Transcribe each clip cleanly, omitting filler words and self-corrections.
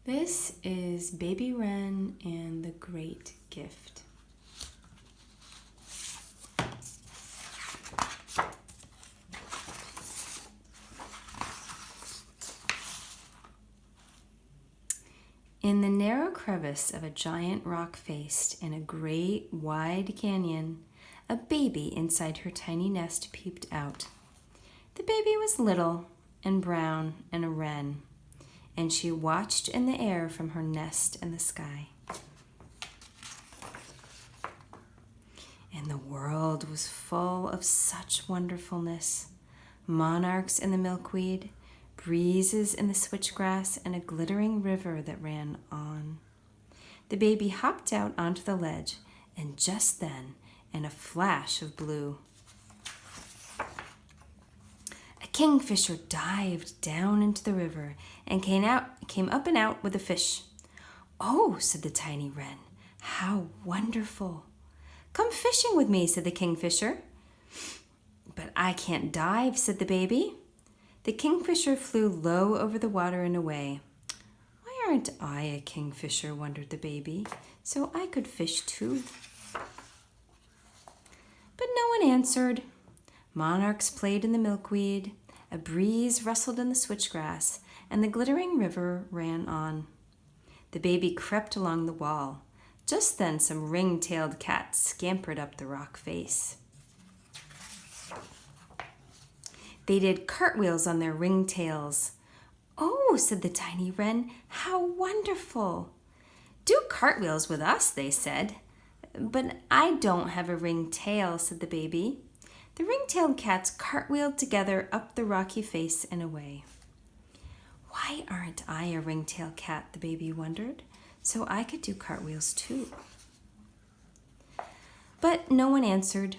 This is Baby Wren and the Great Gift. In the narrow crevice of a giant rock face in a great wide canyon, a baby inside her tiny nest peeped out. The baby was little and brown and a wren, and she watched in the air from her nest in the sky. And the world was full of such wonderfulness. Monarchs in the milkweed, breezes in the switchgrass, and a glittering river that ran on. The baby hopped out onto the ledge, and just then, in a flash of blue, a kingfisher dived down into the river and came up and out with a fish. "Oh," said the tiny wren, "how wonderful!" "Come fishing with me," said the kingfisher. "But I can't dive," said the baby. The kingfisher flew low over the water and away. "Why aren't I a kingfisher?" wondered the baby, "so I could fish too." But no one answered. Monarchs played in the milkweed, a breeze rustled in the switchgrass, and the glittering river ran on. The baby crept along the wall. Just then some ring-tailed cats scampered up the rock face. They did cartwheels on their ringtails. "Oh," said the tiny wren, "how wonderful!" "Do cartwheels with us," they said. "But I don't have a ring-tail," said the baby. The ring-tailed cats cartwheeled together up the rocky face and away. "Why aren't I a ring-tailed cat?" the baby wondered, "so I could do cartwheels too." But no one answered.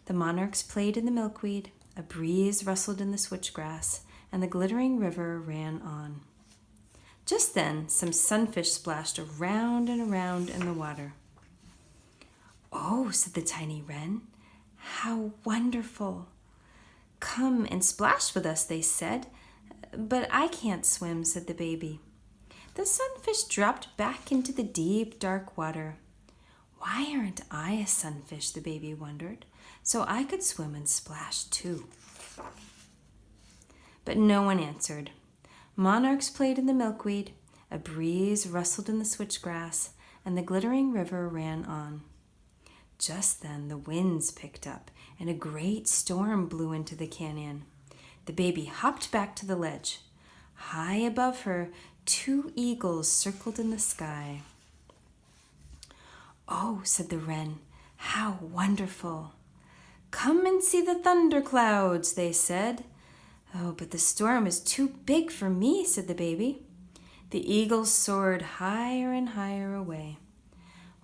The monarchs played in the milkweed, a breeze rustled in the switchgrass, and the glittering river ran on. Just then some sunfish splashed around and around in the water. "Oh," said the tiny wren, "how wonderful!" "Come and splash with us," they said. "But I can't swim," said the baby. The sunfish dropped back into the deep, dark water. "Why aren't I a sunfish?" the baby wondered, "so I could swim and splash too." But no one answered. Monarchs played in the milkweed, a breeze rustled in the switchgrass, and the glittering river ran on. Just then the winds picked up, and a great storm blew into the canyon. The baby hopped back to the ledge. High above her, 2 eagles circled in the sky. "Oh," said the wren, "how wonderful!" "Come and see the thunderclouds," they said. "Oh, but the storm is too big for me," said the baby. The eagles soared higher and higher away.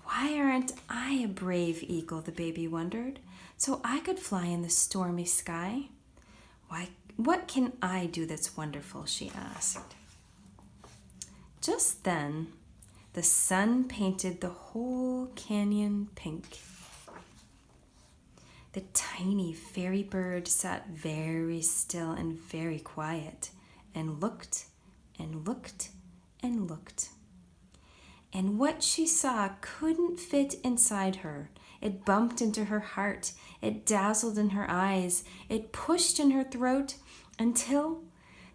"Why aren't I a brave eagle?" the baby wondered, "so I could fly in the stormy sky." What can I do that's wonderful?" she asked. Just then, the sun painted the whole canyon pink. The tiny fairy bird sat very still and very quiet and looked and looked and looked. And what she saw couldn't fit inside her. It bumped into her heart. It dazzled in her eyes. It pushed in her throat until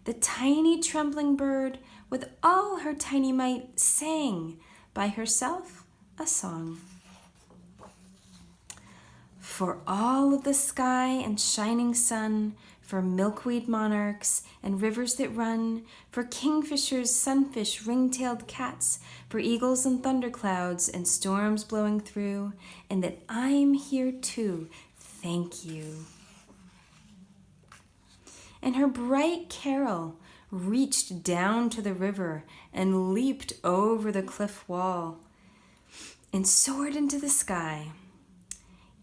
the tiny trembling bird, with all her tiny might, sang by herself a song. For all of the sky and shining sun, for milkweed monarchs and rivers that run, for kingfishers, sunfish, ring-tailed cats, for eagles and thunderclouds and storms blowing through, and that I'm here too, thank you. And her bright carol reached down to the river and leaped over the cliff wall and soared into the sky.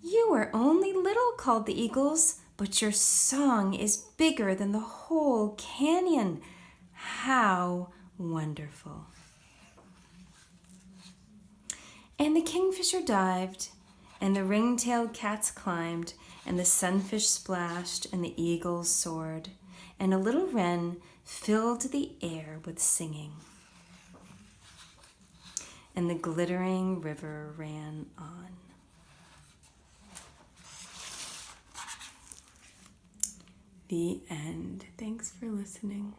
"You are only little," called the eagles, "but your song is bigger than the whole canyon. How wonderful!" And the kingfisher dived, and the ring-tailed cats climbed, and the sunfish splashed, and the eagles soared, and a little wren filled the air with singing. and the glittering river ran on. The end. Thanks for listening.